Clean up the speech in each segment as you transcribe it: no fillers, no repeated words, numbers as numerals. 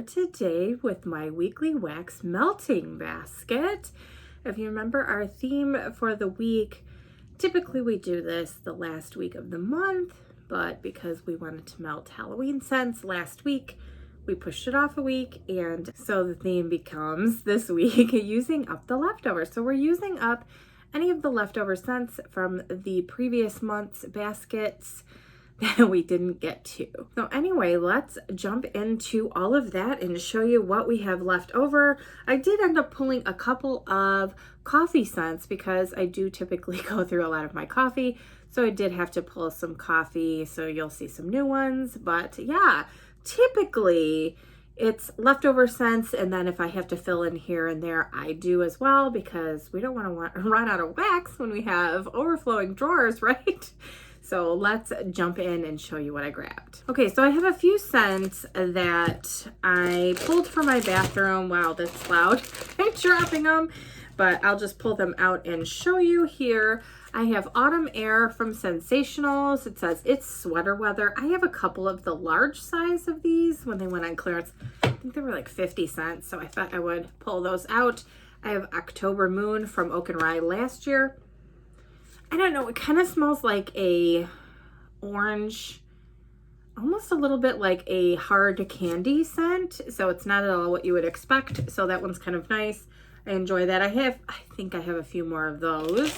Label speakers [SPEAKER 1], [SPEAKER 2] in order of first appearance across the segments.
[SPEAKER 1] today with my weekly wax melting basket. If you remember our theme for the week, typically we do this the last week of the month, but because we wanted to melt Halloween scents last week, we pushed it off a week, and so the theme becomes this week using up the leftovers. So we're using up any of the leftover scents from the previous month's baskets that we didn't get to. So anyway, let's jump into all of that and show you what we have left over. I did end up pulling a couple of coffee scents because I do typically go through a lot of my coffee. So I did have to pull some coffee, so you'll see some new ones. But yeah, typically it's leftover scents, and then if I have to fill in here and there, I do as well, because we don't want to run out of wax when we have overflowing drawers, right? So let's jump in and show you what I grabbed. Okay, so I have a few scents that I pulled from my bathroom. Wow, that's loud. I'm dropping them, but I'll just pull them out and show you here. I have Autumn Air from Scentsationals. It says it's sweater weather. I have a couple of the large size of these when they went on clearance. I think they were like 50 cents, so I thought I would pull those out. I have October Moon from Oak and Rye last year. I don't know, it kind of smells like a orange, almost a little bit like a hard candy scent. So it's not at all what you would expect. So that one's kind of nice. I enjoy that. I think I have a few more of those,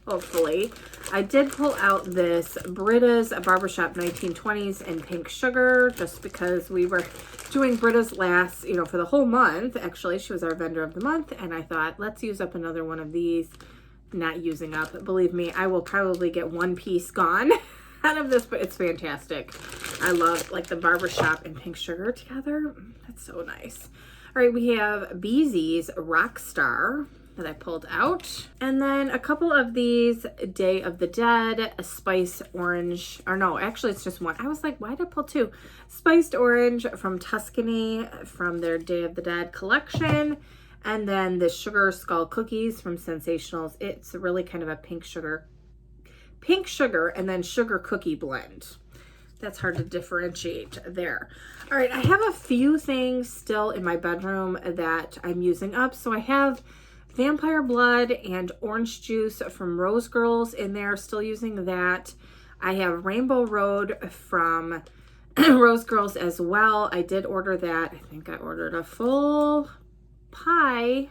[SPEAKER 1] hopefully. I did pull out this Britta's Barbershop 1920s in Pink Sugar, just because we were doing Britta's last, for the whole month. Actually, she was our vendor of the month, and I thought, let's use up another one of these. Not using up. Believe me, I will probably get one piece gone out of this, but it's fantastic. I love like the Barbershop and Pink Sugar together. That's so nice. All right, we have Beezy's Rockstar that I pulled out. And then a couple of these Day of the Dead, a Spice Orange, or no, actually it's just one. I was like, why did I pull two? Spiced Orange from Tuscany from their Day of the Dead collection. And then the Sugar Skull Cookies from Scentsationals. It's really kind of a pink sugar and then sugar cookie blend. That's hard to differentiate there. All right, I have a few things still in my bedroom that I'm using up. So I have Vampire Blood and Orange Juice from Rose Girls in there, still using that. I have Rainbow Road from Rose Girls as well. I did order that. I think I ordered a full pie.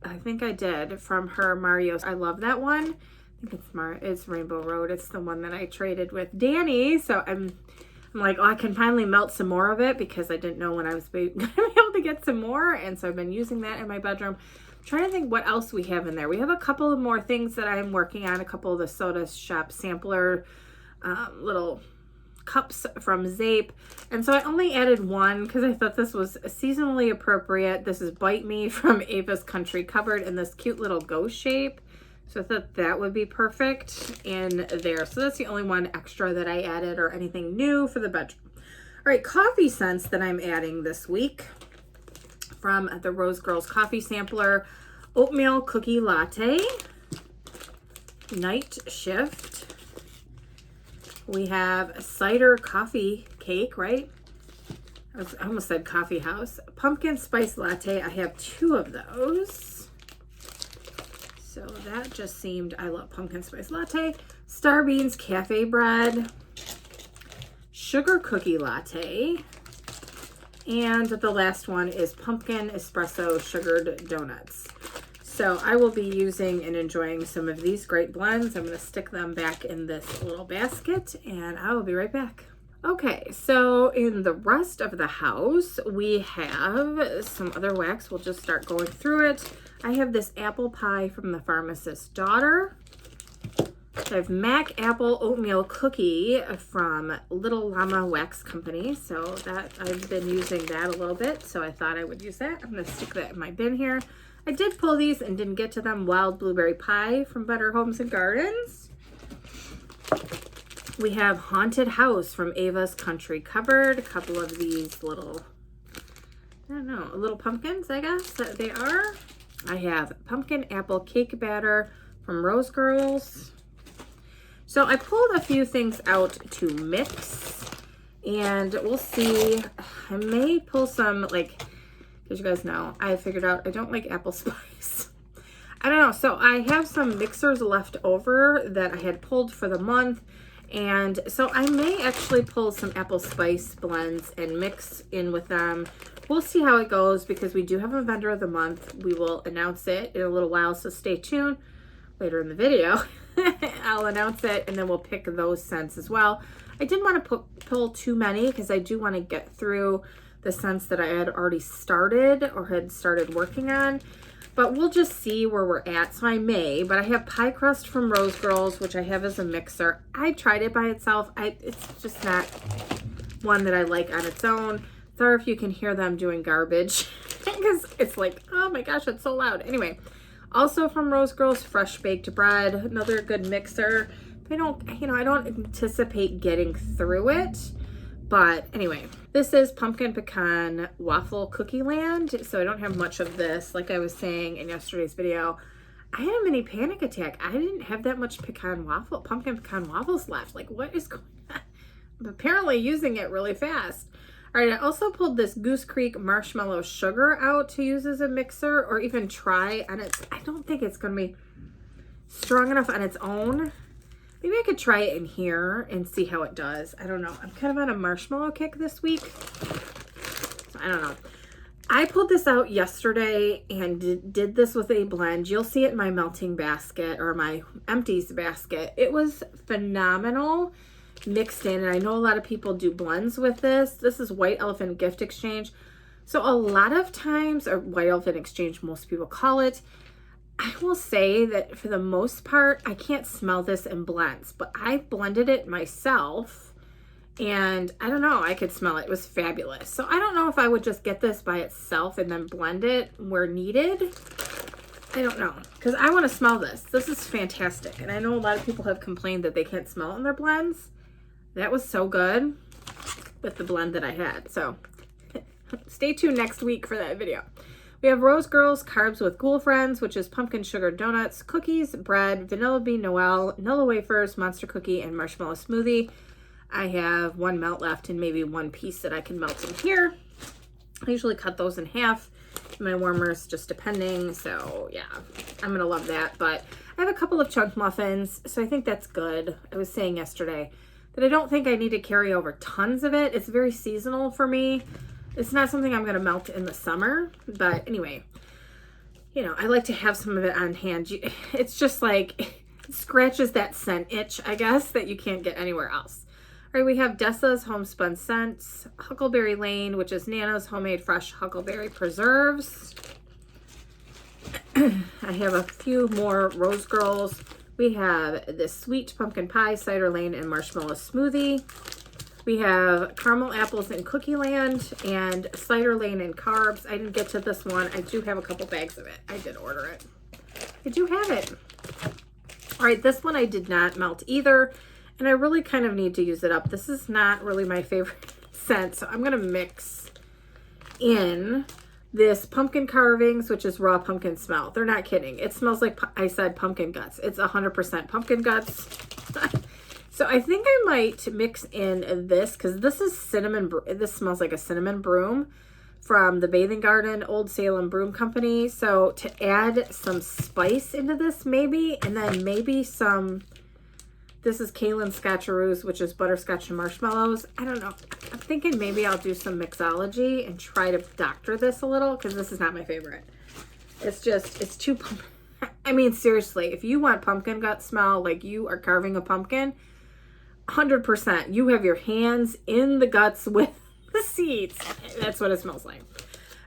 [SPEAKER 1] I think I did from her Mario's. I love that one. I think it's Rainbow Road. It's the one that I traded with Danny. So I'm like, oh, I can finally melt some more of it because I didn't know when I was going to be able to get some more. And so I've been using that in my bedroom. I'm trying to think what else we have in there. We have a couple of more things that I'm working on. A couple of the Soda Shop sampler little cups from Zape, and so I only added one because I thought this was seasonally appropriate. This is Bite Me from Ava's Country Cupboard in this cute little ghost shape, so I thought that would be perfect in there. So that's the only one extra that I added or anything new for the bedroom. All right, coffee scents that I'm adding this week from the Rose Girls Coffee Sampler: Oatmeal Cookie Latte, Night Shift. We have Cider Coffee Cake, right? I almost said Coffee House. Pumpkin Spice Latte. I have two of those. So that just seemed, I love Pumpkin Spice Latte. Star Beans Cafe Bread. Sugar Cookie Latte. And the last one is Pumpkin Espresso Sugared Donuts. So I will be using and enjoying some of these great blends. I'm going to stick them back in this little basket, and I will be right back. Okay, so in the rest of the house, we have some other wax. We'll just start going through it. I have this apple pie from the Pharmacist's Daughter. I have Mac Apple Oatmeal Cookie from Little Llama Wax Company. So that I've been using that a little bit, so I thought I would use that. I'm going to stick that in my bin here. I did pull these and didn't get to them. Wild Blueberry Pie from Better Homes and Gardens. We have Haunted House from Ava's Country Cupboard. A couple of these little, I don't know, little pumpkins, I guess, that they are. I have Pumpkin Apple Cake Batter from Rose Girls. So I pulled a few things out to mix. And we'll see. I may pull some, like, as you guys know, I figured out I don't like apple spice. I don't know. So I have some mixers left over that I had pulled for the month. And so I may actually pull some apple spice blends and mix in with them. We'll see how it goes because we do have a vendor of the month. We will announce it in a little while, so stay tuned later in the video. I'll announce it and then we'll pick those scents as well. I didn't want to pull too many because I do want to get through the scents that I had already started or had started working on. But we'll just see where we're at. So I may, but I have Pie Crust from Rose Girls, which I have as a mixer. I tried it by itself. It's just not one that I like on its own. Sorry if you can hear them doing garbage because it's like, oh my gosh, it's so loud. Anyway, also from Rose Girls, Fresh Baked Bread, another good mixer. I don't anticipate getting through it. But anyway, this is Pumpkin Pecan Waffle Cookie Land. So I don't have much of this. Like I was saying in yesterday's video, I had a mini panic attack. I didn't have that much pumpkin pecan waffles left. Like, what is going on? I'm apparently using it really fast. All right, I also pulled this Goose Creek Marshmallow Sugar out to use as a mixer or even try on it. I don't think it's going to be strong enough on its own. Maybe I could try it in here and see how it does. I don't know. I'm kind of on a marshmallow kick this week. So I don't know. I pulled this out yesterday and did this with a blend. You'll see it in my melting basket or my empties basket. It was phenomenal mixed in. And I know a lot of people do blends with this. This is White Elephant Gift Exchange. So a lot of times, or White Elephant Exchange, most people call it, I will say that for the most part, I can't smell this in blends, but I blended it myself and I don't know, I could smell it. It was fabulous. So I don't know if I would just get this by itself and then blend it where needed. I don't know, because I want to smell this. This is fantastic. And I know a lot of people have complained that they can't smell it in their blends. That was so good with the blend that I had. So stay tuned next week for that video. We have Rose Girls Carbs with Ghoul Friends, which is pumpkin sugar donuts, cookies, bread, vanilla bean Noel, Nilla wafers, monster cookie, and marshmallow smoothie. I have one melt left and maybe one piece that I can melt in here. I usually cut those in half in my warmers, just depending. So yeah, I'm going to love that. But I have a couple of chunk muffins, so I think that's good. I was saying yesterday that I don't think I need to carry over tons of it. It's very seasonal for me. It's not something I'm going to melt in the summer, but anyway, you know, I like to have some of it on hand. It's just like, it scratches that scent itch, I guess, that you can't get anywhere else. All right, we have Dessa's Homespun Scents, Huckleberry Lane, which is Nana's Homemade Fresh Huckleberry Preserves. I have a few more Rose Girls. We have this Sweet Pumpkin Pie, Cider Lane, and Marshmallow Smoothie. We have Caramel Apples in Cookie Land and Cider Lane and Carbs. I didn't get to this one. I do have a couple bags of it. I did order it. I do have it. All right, this one I did not melt either, and I really kind of need to use it up. This is not really my favorite scent, so I'm going to mix in this Pumpkin Carvings, which is raw pumpkin smell. They're not kidding. It smells like I said pumpkin guts. It's 100% pumpkin guts. So I think I might mix in this because this is cinnamon. This smells like a cinnamon broom from the Bathing Garden Old Salem Broom Company. So to add some spice into this maybe, and then maybe some, this is Kaylin Scotcheroos, which is butterscotch and marshmallows. I don't know. I'm thinking maybe I'll do some mixology and try to doctor this a little because this is not my favorite. It's just, it's too, I mean, seriously, if you want pumpkin gut smell, like you are carving a pumpkin, 100%. You have your hands in the guts with the seeds. That's what it smells like.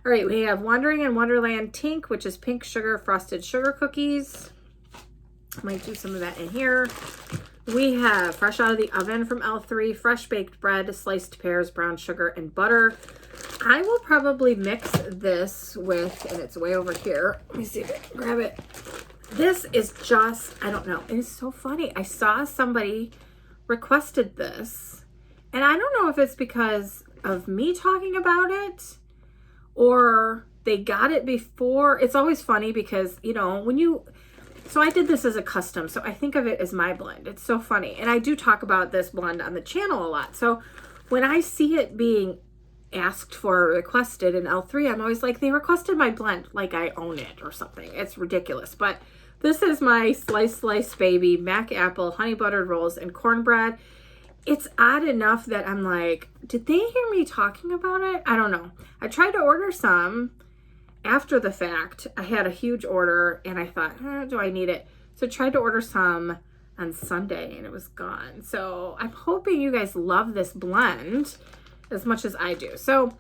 [SPEAKER 1] All right, we have Wandering in Wonderland Tink, which is pink sugar frosted sugar cookies. Might do some of that in here. We have Fresh Out of the Oven from L3, fresh baked bread, sliced pears, brown sugar, and butter. I will probably mix this with, and it's way over here. Let me see if I can grab it. This is just, I don't know. It is so funny. I saw somebody requested this, and I don't know if it's because of me talking about it or they got it before. It's always funny because, you know, when you, so I did this as a custom, so I think of it as my blend. It's so funny, and I do talk about this blend on the channel a lot. So when I see it being asked for or requested in L3, I'm always like, they requested my blend, like I own it or something. It's ridiculous. But this is my Slice Baby Mac Apple Honey Buttered Rolls and Cornbread. It's odd enough that I'm like, did they hear me talking about it? I don't know. I tried to order some after the fact. I had a huge order and I thought, do I need it? So I tried to order some on Sunday and it was gone. So I'm hoping you guys love this blend as much as I do. So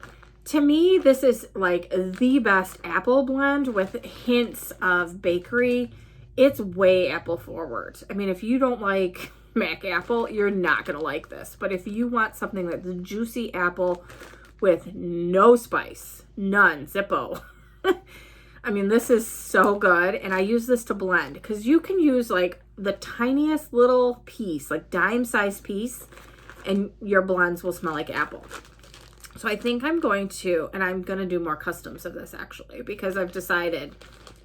[SPEAKER 1] to me, this is like the best apple blend with hints of bakery. It's way apple forward. I mean, if you don't like Mac Apple, you're not going to like this. But if you want something that's juicy apple with no spice, none, Zippo. I mean, this is so good. And I use this to blend because you can use like the tiniest little piece, like dime-sized piece, and your blends will smell like apple. So I think I'm going to do more customs of this actually, because I've decided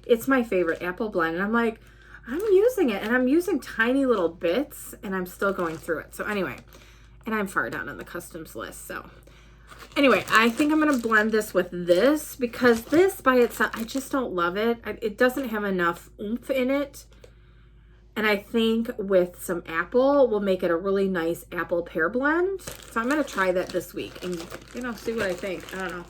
[SPEAKER 1] it's my favorite apple blend. And I'm like, I'm using it and I'm using tiny little bits and I'm still going through it. So anyway, and I'm far down on the customs list. So anyway, I think I'm going to blend this with this because this by itself, I just don't love it. It doesn't have enough oomph in it. And I think with some apple, we'll make it a really nice apple pear blend. So I'm going to try that this week and, see what I think. I don't know.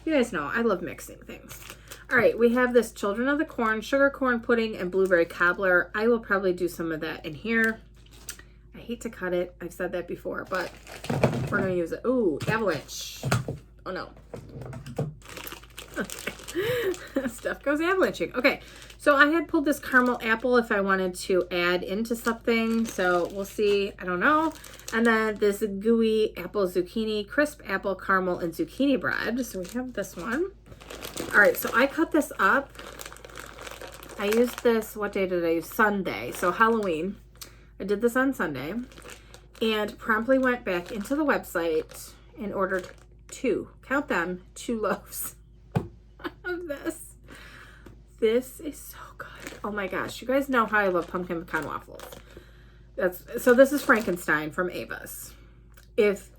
[SPEAKER 1] You guys know, I love mixing things. All right, we have this Children of the Corn, sugar corn pudding, and blueberry cobbler. I will probably do some of that in here. I hate to cut it. I've said that before, but we're going to use it. Ooh, avalanche. Oh, no. Okay. Stuff goes avalanching. Okay, so I had pulled this caramel apple if I wanted to add into something. So we'll see. I don't know. And then this gooey apple zucchini, crisp apple caramel, and zucchini bread. So we have this one. All right, so I cut this up. I used this, what day did I use? Sunday, so Halloween. I did this on Sunday and promptly went back into the website and ordered two loaves of this. This is so good. Oh my gosh, you guys know how I love pumpkin pecan waffles. So this is Frankenstein from Ava's. If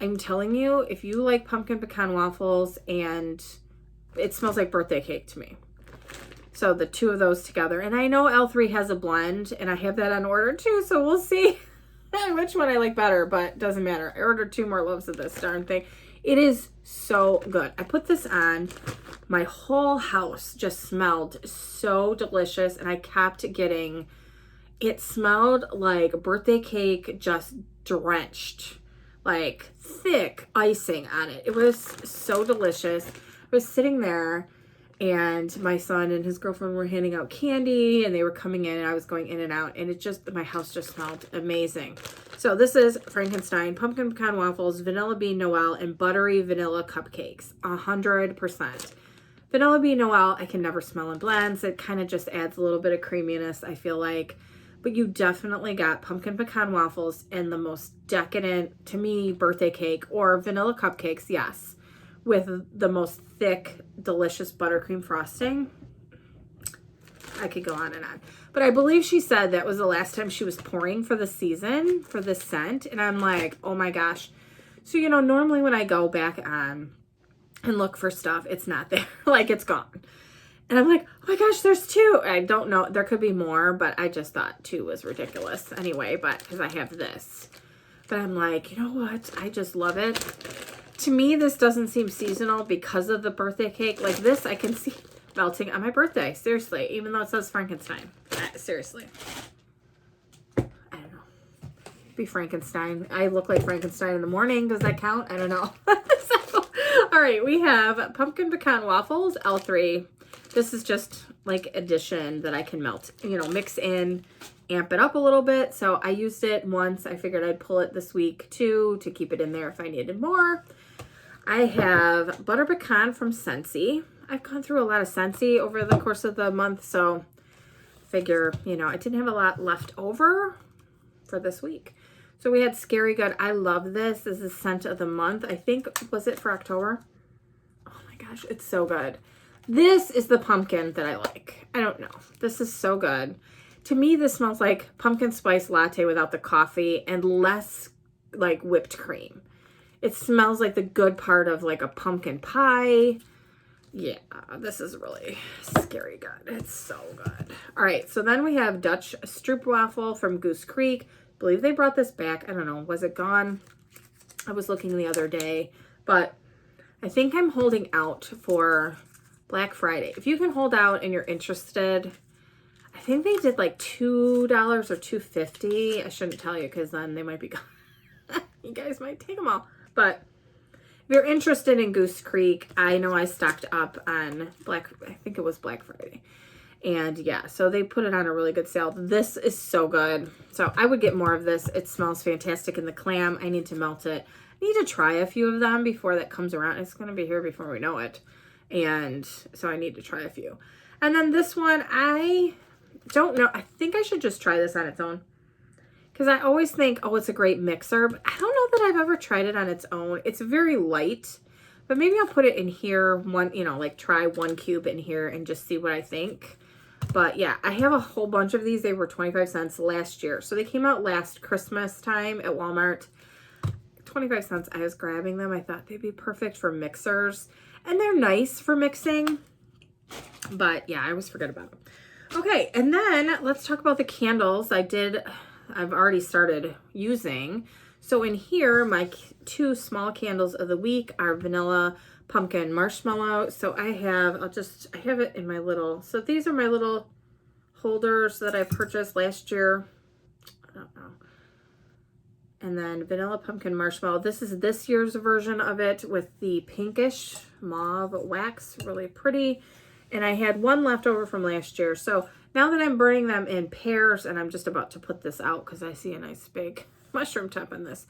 [SPEAKER 1] I'm telling you, if you like pumpkin pecan waffles, and it smells like birthday cake to me. So the two of those together. And I know L3 has a blend and I have that on order too. So we'll see which one I like better, but it doesn't matter. I ordered 2 more loaves of this darn thing. It is so good. I put this on. My whole house just smelled so delicious. And I kept getting, it smelled like birthday cake just drenched, like thick icing on it. It was so delicious. I was sitting there and my son and his girlfriend were handing out candy and they were coming in and I was going in and out and my house just smelled amazing. So this is Frankenstein, pumpkin pecan waffles, vanilla bean Noel, and buttery vanilla cupcakes, 100%. Vanilla bean Noel, I can never smell in blends. It kind of just adds a little bit of creaminess, I feel like. But you definitely got pumpkin pecan waffles and the most decadent, to me, birthday cake or vanilla cupcakes, yes, with the most thick, delicious buttercream frosting. I could go on and on. But I believe she said that was the last time she was pouring for the season for this scent. And I'm like, oh my gosh. So, normally when I go back on and look for stuff, it's not there. Like, it's gone. And I'm like, oh my gosh, there's 2. I don't know. There could be more, but I just thought 2 was ridiculous anyway, but because I have this. But I'm like, you know what? I just love it. To me, this doesn't seem seasonal because of the birthday cake. Like this, I can see melting on my birthday. Seriously, even though it says Frankenstein. Seriously. I don't know. Be Frankenstein. I look like Frankenstein in the morning. Does that count? I don't know. So, all right, we have pumpkin pecan waffles, L3. This is just like addition that I can melt, mix in, amp it up a little bit. So I used it once. I figured I'd pull it this week too to keep it in there if I needed more. I have butter pecan from Scentsy. I've gone through a lot of Scentsy over the course of the month. So figure, I didn't have a lot left over for this week. So we had Scary Good. I love this. This is scent of the month. I think, was it for October? Oh my gosh, it's so good. This is the pumpkin that I like. I don't know. This is so good. To me, this smells like pumpkin spice latte without the coffee and less like whipped cream. It smells like the good part of like a pumpkin pie. Yeah, this is really scary good. It's so good. All right, so then we have Dutch Stroopwafel from Goose Creek. I believe they brought this back. I don't know. Was it gone? I was looking the other day, but I think I'm holding out for Black Friday. If you can hold out and you're interested, I think they did like $2 or $2.50. I shouldn't tell you because then they might be gone. You guys might take them all. But if you're interested in Goose Creek, I know I stocked up on I think it was Black Friday. And yeah, so they put it on a really good sale. This is so good. So I would get more of this. It smells fantastic in the clam. I need to melt it. I need to try a few of them before that comes around. It's going to be here before we know it. And so I need to try a few. And then this one, I don't know. I think I should just try this on its own. Because I always think, oh, it's a great mixer. But I don't know that I've ever tried it on its own. It's very light. But maybe I'll put it in here, like try 1 cube in here and just see what I think. But yeah, I have a whole bunch of these. They were 25 cents last year. So they came out last Christmas time at Walmart. 25 cents. I was grabbing them. I thought they'd be perfect for mixers. And they're nice for mixing. But yeah, I always forget about them. Okay, and then let's talk about the candles. I've already started using. So in here, my 2 small candles of the week are vanilla, pumpkin, marshmallow. So I have it in my little, so these are my little holders that I purchased last year. I don't know. And then vanilla, pumpkin, marshmallow. This is this year's version of it with the pinkish mauve wax, really pretty. And I had 1 left over from last year. So now that I'm burning them in pairs, and I'm just about to put this out because I see a nice big mushroom top in this.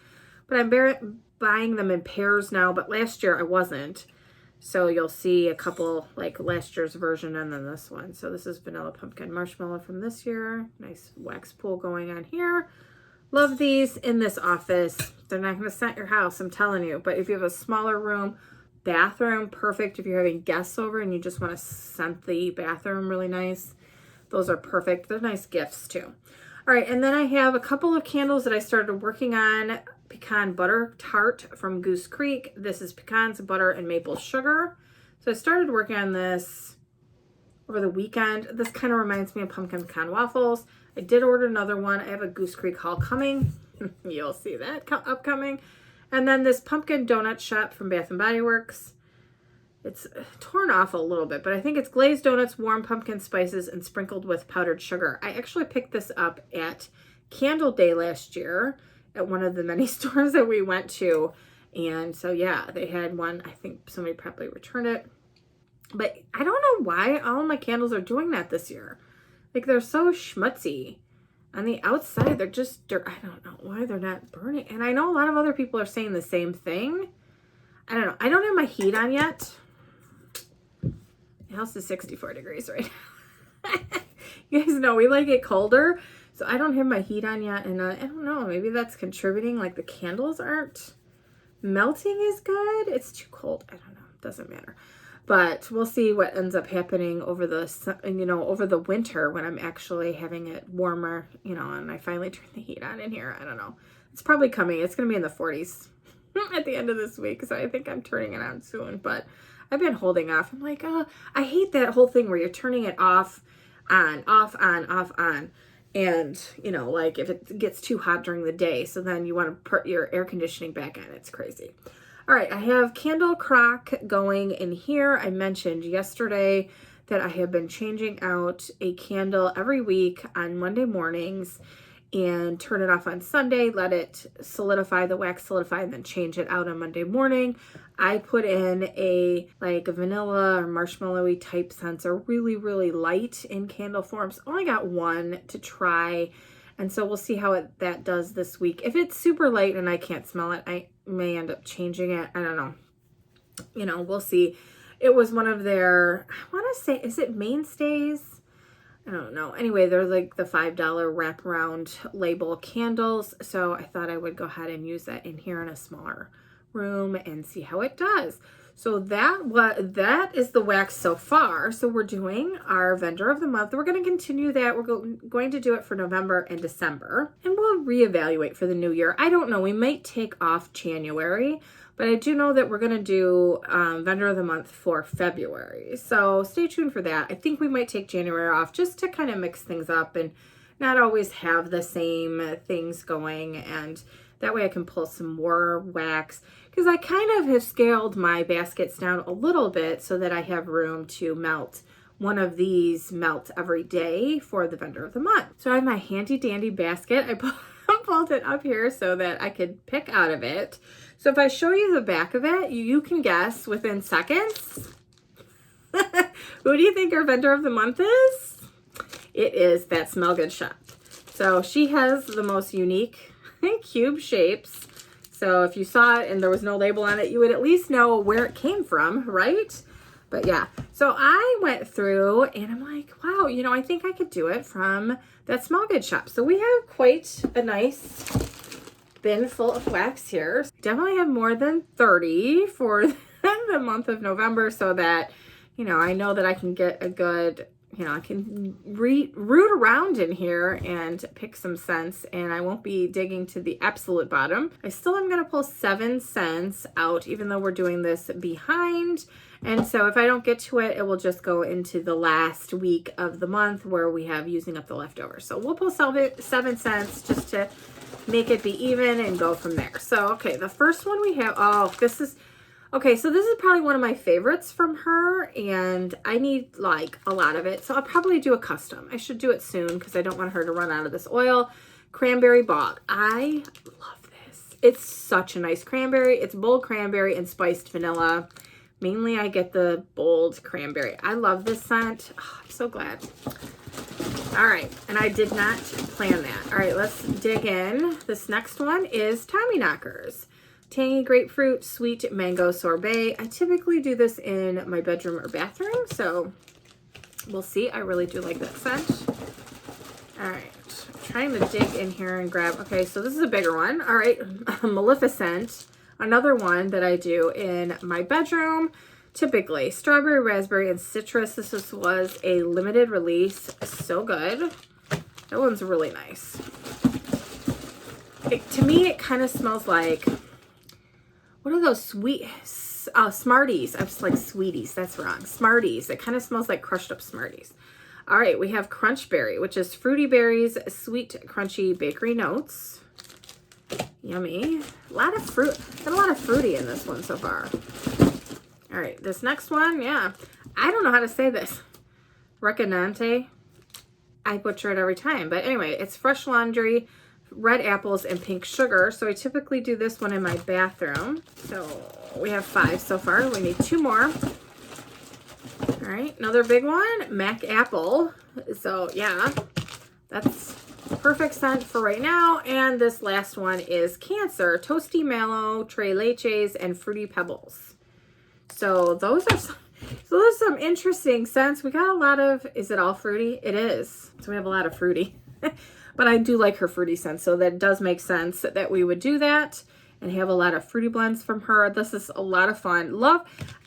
[SPEAKER 1] But I'm buying them in pairs now, but last year I wasn't. So you'll see a couple, like last year's version and then this one. So this is vanilla, pumpkin, marshmallow from this year. Nice wax pool going on here. Love these in this office. They're not going to scent your house, I'm telling you. But if you have a smaller room, bathroom, perfect. If you're having guests over and you just want to scent the bathroom really nice, those are perfect. They're nice gifts too. All right, and then I have a couple of candles that I started working on. Pecan butter tart from Goose Creek. This is pecans, butter, and maple sugar. So I started working on this over the weekend. This kind of reminds me of pumpkin pecan waffles. I did order another one. I have a Goose Creek haul coming. You'll see that upcoming. And then this pumpkin donut shop from Bath & Body Works. It's torn off a little bit, but I think it's glazed donuts, warm pumpkin spices, and sprinkled with powdered sugar. I actually picked this up at Candle Day last year at one of the many stores that we went to. And so, yeah, they had one. I think somebody probably returned it. But I don't know why all my candles are doing that this year. Like, they're so schmutzy. On the outside, they're just dirt. I don't know why they're not burning. And I know a lot of other people are saying the same thing. I don't know. I don't have my heat on yet. The house is 64 degrees right now. You guys know we like it colder. So I don't have my heat on yet. And I don't know. Maybe that's contributing. Like the candles aren't melting as good. It's too cold. I don't know. Doesn't matter. But we'll see what ends up happening over the winter when I'm actually having it warmer, and I finally turn the heat on in here. I don't know. It's probably coming. It's going to be in the 40s at the end of this week. So I think I'm turning it on soon. But I've been holding off. I'm like, I hate that whole thing where you're turning it off, on, off, on, off, on. And, like if it gets too hot during the day, so then you want to put your air conditioning back on. It's crazy. All right, I have Candle Crock going in here. I mentioned yesterday that I have been changing out a candle every week on Monday mornings and turn it off on Sunday, let it solidify, the wax solidify, and then change it out on Monday morning. I put in a vanilla or marshmallowy type scents, really, really light in candle forms. Only got one to try. And so we'll see how that does this week. If it's super light and I can't smell it, I may end up changing it. I don't know. We'll see. It was one of their, I want to say, is it Mainstays? I don't know. Anyway, they're like the $5 wraparound label candles. So I thought I would go ahead and use that in here in a smaller room and see how it does. So that is the wax so far. So we're doing our vendor of the month. We're going to continue that. We're going to do it for November and December, and we'll reevaluate for the new year. I don't know. We might take off January, but I do know that we're going to do vendor of the month for February. So stay tuned for that. I think we might take January off just to kind of mix things up and not always have the same things going, and that way I can pull some more wax, because I kind of have scaled my baskets down a little bit so that I have room to melt one of these melts every day for the vendor of the month. So I have my handy dandy basket. I pulled it up here so that I could pick out of it. So if I show you the back of it, you can guess within seconds. Who do you think our vendor of the month is? It is that Smell Good shop. So she has the most unique cube shapes. So if you saw it and there was no label on it, you would at least know where it came from, right? But yeah, so I went through and I'm like, wow, you know, I think I could do it from that Smell Good shop. So we have quite a nice bin full of wax here. Definitely have more than 30 for the month of November, so that, you know, I know that I can get a good, you know, I can root around in here and pick some scents, and I won't be digging to the absolute bottom. I still am going to pull 7 scents out, even though we're doing this behind. And so if I don't get to it, it will just go into the last week of the month where we have using up the leftovers. So we'll pull 7 scents just to make it be even and go from there. So, okay, the first one we have, oh, this is, okay, so this is probably one of my favorites from her, and I need like a lot of it. So I'll probably do a custom. I should do it soon because I don't want her to run out of this oil. Cranberry Bog. I love this. It's such a nice cranberry. It's bold cranberry and spiced vanilla. Mainly I get the bold cranberry. I love this scent. Oh, I'm so glad. All right, and I did not plan that. All right, let's dig in. This next one is Tommy Knockers. Tangy grapefruit, sweet mango sorbet. I typically do this in my bedroom or bathroom, so we'll see. I really do like that scent. All right, I'm trying to dig in here and grab. Okay, so this is a bigger one. All right, Maleficent. Another one that I do in my bedroom. Typically, strawberry, raspberry, and citrus. This was a limited release. So good. That one's really nice. To me, it kind of smells like, what are those sweet, Smarties. I was like Sweeties. That's wrong. Smarties. It kind of smells like crushed up Smarties. All right, we have Crunch Berry, which is fruity berries, sweet, crunchy bakery notes. Yummy. A lot of fruit. Got a lot of fruity in this one so far. All right, this next one, yeah. I don't know how to say this. Recanante. I butcher it every time. But anyway, it's fresh laundry, red apples, and pink sugar. So I typically do this one in my bathroom. So we have 5 so far. We need 2 more. All right, another big one, Mac Apple. So yeah, that's perfect scent for right now. And this last one is Cancer, Toasty Mallow, Tres Leches, and Fruity Pebbles. So those are some interesting scents. We got a lot of, is it all fruity? It is. So we have a lot of fruity. But I do like her fruity scent, so that does make sense that we would do that and have a lot of fruity blends from her. This is a lot of fun.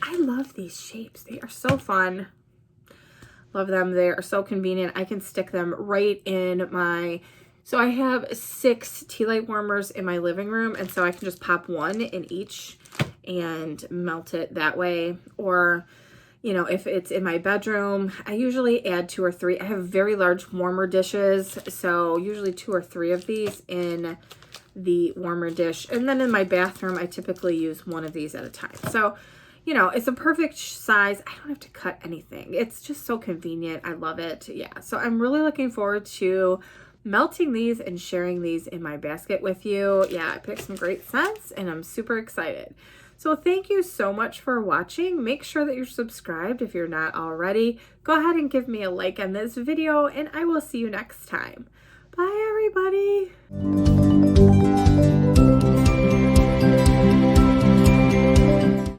[SPEAKER 1] I love these shapes. They are so fun. Love them. They are so convenient. I can stick them right in my, so I have 6 tea light warmers in my living room, and so I can just pop one in each and melt it that way. Or, you know, if it's in my bedroom, I usually add 2 or 3. I have very large warmer dishes, so usually 2 or 3 of these in the warmer dish. And then in my bathroom, I typically use 1 of these at a time. So, you know, it's a perfect size. I don't have to cut anything. It's just so convenient. I love it. Yeah, so I'm really looking forward to melting these and sharing these in my basket with you. Yeah, I picked some great scents and I'm super excited. So thank you so much for watching. Make sure that you're subscribed if you're not already. Go ahead and give me a like on this video, and I will see you next time. Bye, everybody.